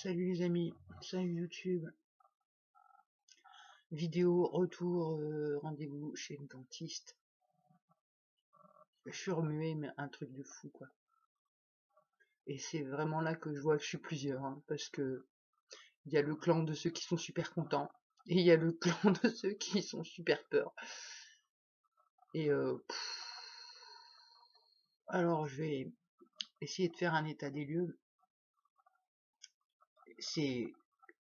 Salut les amis, salut YouTube. Vidéo retour, rendez-vous chez le dentiste. Je suis remué, mais un truc de fou quoi. Et c'est vraiment là que je vois que je suis plusieurs, hein, parce que il y a le clan de ceux qui sont super contents et il y a le clan de ceux qui sont super peur. Et alors je vais essayer de faire un état des lieux. C'est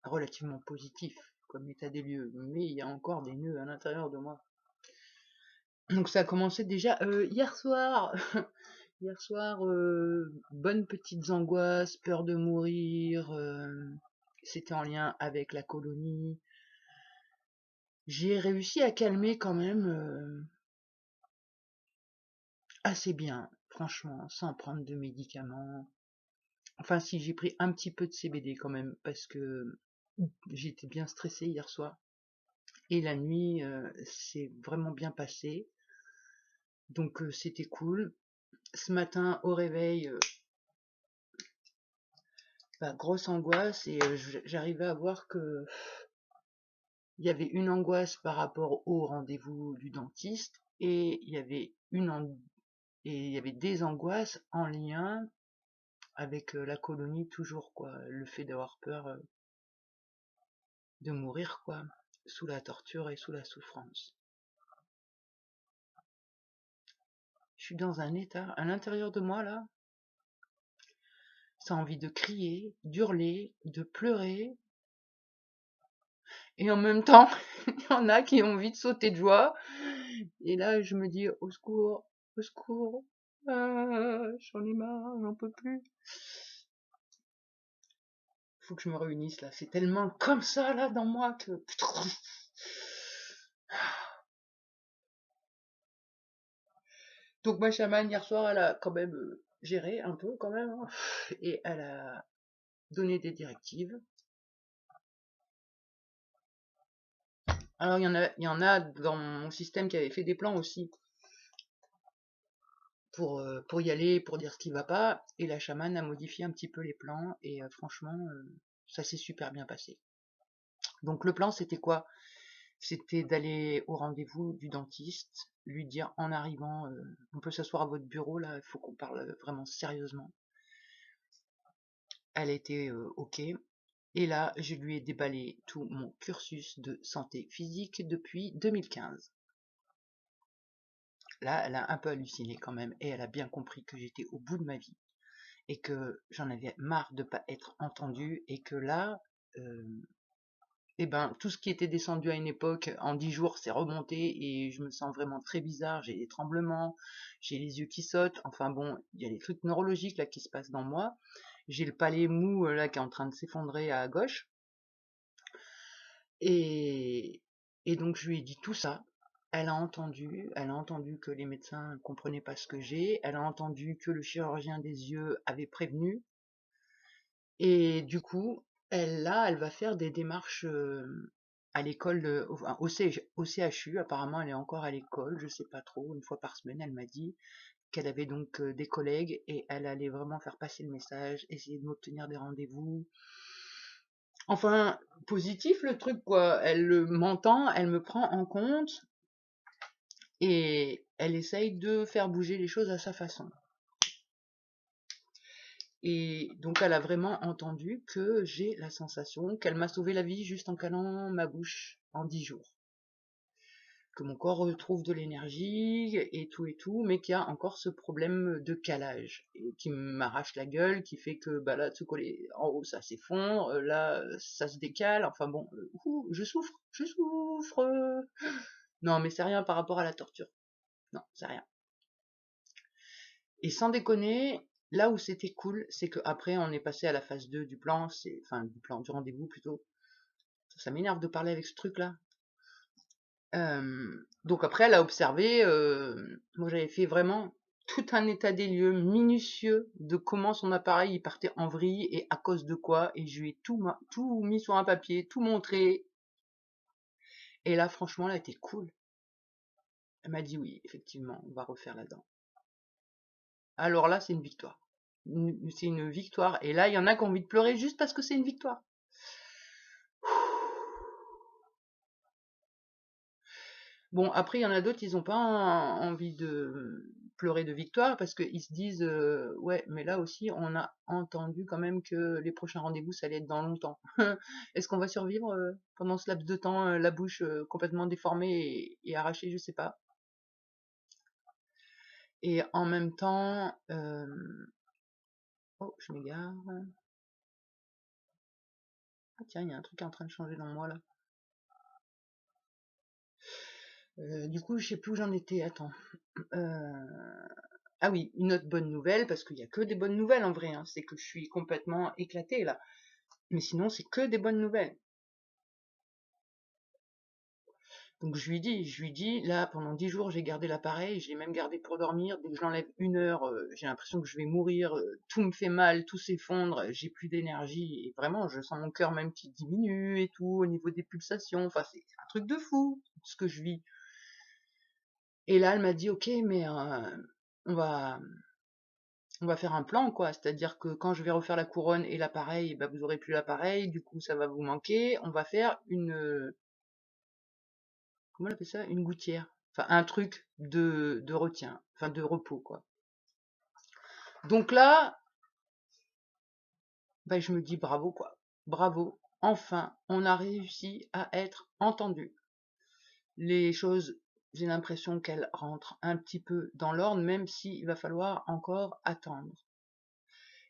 relativement positif comme état des lieux, mais il y a encore des nœuds à l'intérieur de moi. Donc ça a commencé déjà hier soir. Hier soir, bonnes petites angoisses, peur de mourir. C'était en lien avec la colonie. J'ai réussi à calmer quand même assez bien, franchement, sans prendre de médicaments. Enfin, si j'ai pris un petit peu de CBD quand même, parce que j'étais bien stressée hier soir. Et la nuit, c'est vraiment bien passé. Donc c'était cool. Ce matin, au réveil, grosse angoisse et j'arrivais à voir que il y avait une angoisse par rapport au rendez-vous du dentiste et il y avait des angoisses en lien avec la colonie toujours quoi, le fait d'avoir peur de mourir quoi, sous la torture et sous la souffrance. Je suis dans un état à l'intérieur de moi là, ça a envie de crier, d'hurler, de pleurer. Et en même temps, il y en a qui ont envie de sauter de joie. Et là, je me dis, au secours, j'en ai marre, j'en peux plus. Faut que je me réunisse là. C'est tellement comme ça là dans moi que. Donc ma chamane hier soir, elle a quand même géré un peu quand même, hein, et elle a donné des directives. Alors il y en a dans mon système qui avait fait des plans aussi pour y aller, pour dire ce qui va pas, et la chamane a modifié un petit peu les plans, et franchement, ça s'est super bien passé. Donc le plan, c'était quoi? C'était d'aller au rendez-vous du dentiste, lui dire en arrivant, on peut s'asseoir à votre bureau, là, il faut qu'on parle vraiment sérieusement. Elle était OK. Et là, je lui ai déballé tout mon cursus de santé physique depuis 2015. Là, elle a un peu halluciné quand même, et elle a bien compris que j'étais au bout de ma vie. Et que j'en avais marre de pas être entendue et que là, tout ce qui était descendu à une époque en 10 jours, c'est remonté et je me sens vraiment très bizarre. J'ai des tremblements, j'ai les yeux qui sautent. Enfin bon, il y a des trucs neurologiques là qui se passent dans moi. J'ai le palais mou là qui est en train de s'effondrer à gauche. Et, et donc je lui ai dit tout ça. Elle a entendu que les médecins ne comprenaient pas ce que j'ai. Elle a entendu que le chirurgien des yeux avait prévenu. Et du coup, elle va faire des démarches à l'école, enfin, au CHU. Apparemment, elle est encore à l'école, je sais pas trop, une fois par semaine. Elle m'a dit qu'elle avait donc des collègues et elle allait vraiment faire passer le message, essayer de m'obtenir des rendez-vous. Enfin, positif le truc, quoi. Elle m'entend, elle me prend en compte et elle essaye de faire bouger les choses à sa façon. Et donc elle a vraiment entendu que j'ai la sensation qu'elle m'a sauvé la vie juste en calant ma bouche en 10 jours. Que mon corps retrouve de l'énergie et tout, mais qu'il y a encore ce problème de calage et qui m'arrache la gueule, qui fait que bah là, tout collé en haut, ça s'effondre, là, ça se décale. Enfin bon, je souffre, je souffre. Non, mais c'est rien par rapport à la torture. Non, c'est rien. Et sans déconner, là où c'était cool, c'est qu'après on est passé à la phase 2 du plan, enfin du plan du rendez-vous plutôt. Ça m'énerve de parler avec ce truc-là. Donc après, elle a observé, moi j'avais fait vraiment tout un état des lieux minutieux de comment son appareil il partait en vrille et à cause de quoi, et je lui ai tout mis sur un papier, tout montré. Et là, franchement, elle a été cool. Elle m'a dit oui, effectivement, on va refaire la dent. Alors là, c'est une victoire. c'est une victoire. Et là, il y en a qui ont envie de pleurer juste parce que c'est une victoire. Bon, après, il y en a d'autres, ils n'ont pas envie de pleurer de victoire parce qu'ils se disent ouais, mais là aussi, on a entendu quand même que les prochains rendez-vous, ça allait être dans longtemps. Est-ce qu'on va survivre pendant ce laps de temps, la bouche complètement déformée et arrachée, je sais pas. Et en même temps, oh, je m'égare. Ah tiens, il y a un truc qui est en train de changer dans moi là. Du coup, je sais plus où j'en étais. Attends. Ah oui, une autre bonne nouvelle, parce qu'il y a que des bonnes nouvelles en vrai, hein, c'est que je suis complètement éclatée là. Mais sinon, c'est que des bonnes nouvelles. Donc je lui dis, là, pendant 10 jours, j'ai gardé l'appareil, je l'ai même gardé pour dormir. Dès que j'enlève 1 heure, j'ai l'impression que je vais mourir, tout me fait mal, tout s'effondre, j'ai plus d'énergie, et vraiment, je sens mon cœur même qui diminue et tout, au niveau des pulsations, enfin, c'est un truc de fou, ce que je vis. Et là, elle m'a dit, ok, mais on va, on va faire un plan, quoi. C'est-à-dire que quand je vais refaire la couronne et l'appareil, bah, vous aurez plus l'appareil, du coup, ça va vous manquer. On va faire comment on appelle ça? Une gouttière. Enfin, un truc de retien, enfin, de repos, quoi. Donc là, bah, je me dis bravo, quoi. Bravo. Enfin, on a réussi à être entendu. Les choses, j'ai l'impression qu'elles rentrent un petit peu dans l'ordre, même s'il va falloir encore attendre.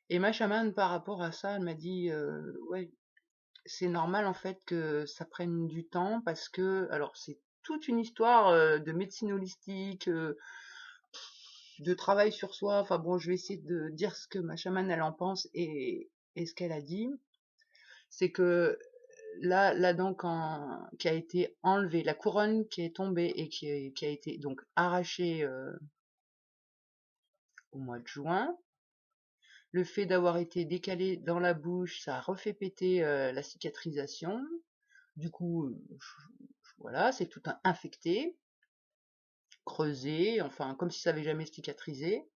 Et ma chamane, par rapport à ça, elle m'a dit, ouais, c'est normal en fait que ça prenne du temps parce que, alors c'est toute une histoire de médecine holistique, de travail sur soi. Enfin bon, je vais essayer de dire ce que ma chamane elle en pense et ce qu'elle a dit. C'est que là, la dent qui a été enlevée, la couronne qui est tombée et qui a été donc arrachée au mois de juin. Le fait d'avoir été décalé dans la bouche, ça a refait péter la cicatrisation. Du coup, voilà, c'est tout infecté, creusé, enfin, comme si ça avait jamais cicatrisé.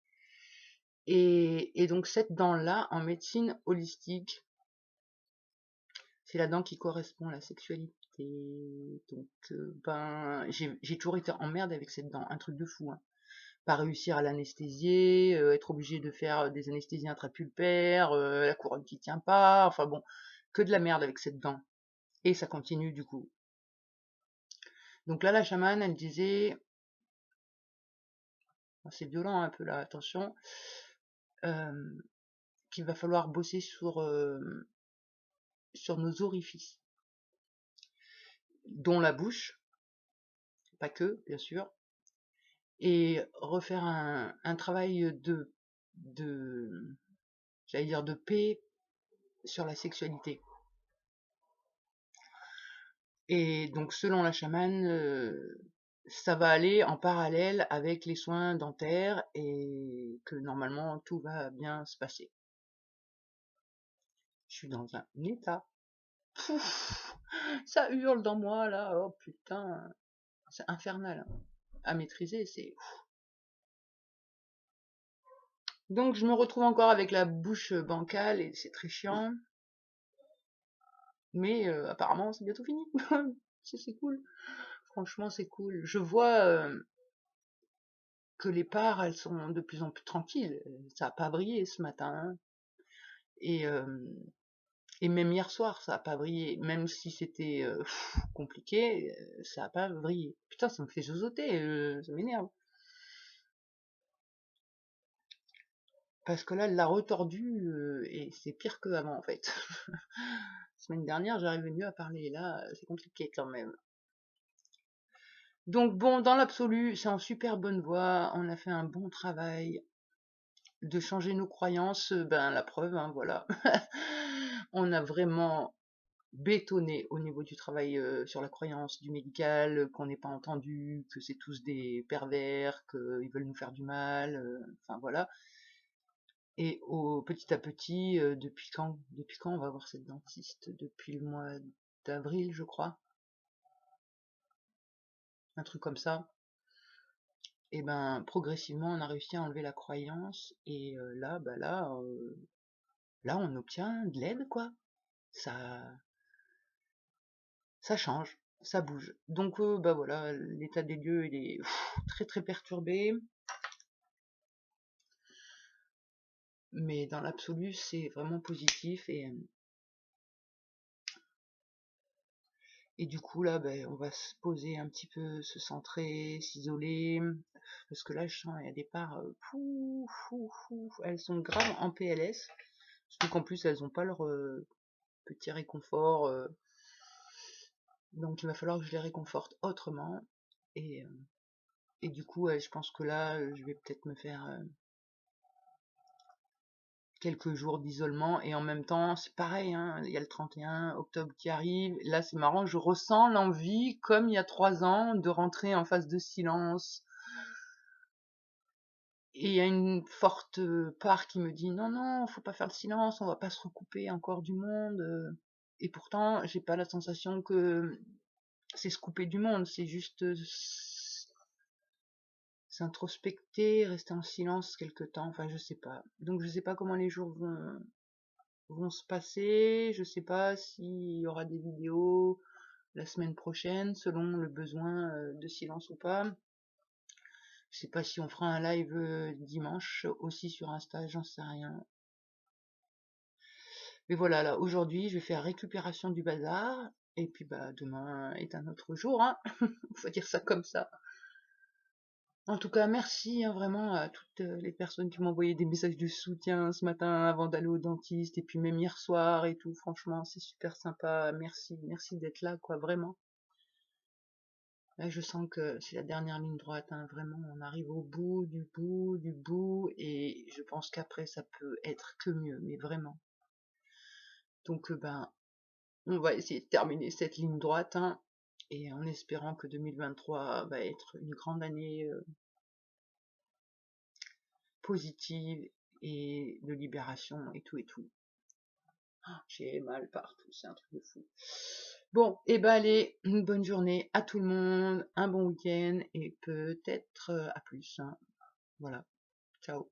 Et donc, cette dent-là, en médecine holistique, c'est la dent qui correspond à la sexualité. Donc, ben, j'ai toujours été en merde avec cette dent, un truc de fou, hein. Pas réussir à l'anesthésier, être obligé de faire des anesthésies intrapulpaires, la couronne qui tient pas, enfin bon, que de la merde avec cette dent. Et ça continue du coup. Donc là, la chamane, elle disait, c'est violent un peu là, attention, qu'il va falloir bosser sur nos orifices, dont la bouche, pas que, bien sûr, et refaire un travail de, j'allais dire, de paix sur la sexualité. Et donc, selon la chamane, ça va aller en parallèle avec les soins dentaires et que normalement tout va bien se passer. Je suis dans un état. Pouf, ça hurle dans moi là, oh putain, c'est infernal hein, à maîtriser, c'est. Donc je me retrouve encore avec la bouche bancale et c'est très chiant, mais apparemment c'est bientôt fini. C'est cool, franchement c'est cool. Je vois que les parts elles sont de plus en plus tranquilles, ça a pas brillé ce matin, hein. Et, et même hier soir ça a pas brillé, même si c'était compliqué, ça a pas brillé. Putain ça me fait zozoter, ça m'énerve. Parce que là, elle l'a retordu et c'est pire qu'avant en fait. La semaine dernière, j'arrivais mieux à parler. Là, c'est compliqué quand même. Donc bon, dans l'absolu, c'est en super bonne voie. On a fait un bon travail de changer nos croyances. Ben la preuve, hein, voilà. On a vraiment bétonné au niveau du travail sur la croyance du médical, qu'on n'est pas entendu, que c'est tous des pervers, qu'ils veulent nous faire du mal. Enfin voilà. Et petit à petit, depuis quand on va voir cette dentiste? Depuis le mois d'avril, je crois, un truc comme ça. et ben progressivement on a réussi à enlever la croyance et là on obtient de l'aide quoi. Ça ça change, ça bouge. Donc bah voilà, l'état des lieux il est très très perturbé, mais dans l'absolu c'est vraiment positif et du coup là ben, on va se poser un petit peu, se centrer, s'isoler, parce que là je sens il y a des parts elles sont graves en PLS, surtout qu'en plus elles ont pas leur petit réconfort, donc il va falloir que je les réconforte autrement et, euh, et du coup je pense que là je vais peut-être me faire quelques jours d'isolement et en même temps c'est pareil hein, il y a le 31 octobre qui arrive, là c'est marrant, je ressens l'envie comme il y a 3 ans de rentrer en phase de silence et il y a une forte part qui me dit non non faut pas faire le silence, on va pas se recouper encore du monde et pourtant j'ai pas la sensation que c'est se couper du monde, c'est juste s'introspecter, rester en silence quelque temps, enfin je sais pas. Donc je sais pas comment les jours vont se passer, je sais pas s'il y aura des vidéos la semaine prochaine selon le besoin de silence ou pas. Je sais pas si on fera un live dimanche aussi sur Insta, j'en sais rien. Mais voilà, là aujourd'hui je vais faire récupération du bazar et puis bah demain est un autre jour, hein. Faut dire ça comme ça. En tout cas, merci hein, vraiment à toutes les personnes qui m'ont envoyé des messages de soutien ce matin avant d'aller au dentiste et puis même hier soir et tout. Franchement, c'est super sympa. Merci, merci d'être là, quoi, vraiment. Là, je sens que c'est la dernière ligne droite, hein, vraiment. On arrive au bout, du bout, du bout et je pense qu'après, ça peut être que mieux, mais vraiment. Donc, ben, on va essayer de terminer cette ligne droite, hein, et en espérant que 2023 va être une grande année positive et de libération et tout et tout. J'ai mal partout, c'est un truc de fou. Bon, et ben allez, une bonne journée à tout le monde, un bon week-end et peut-être à plus, hein. Voilà, ciao.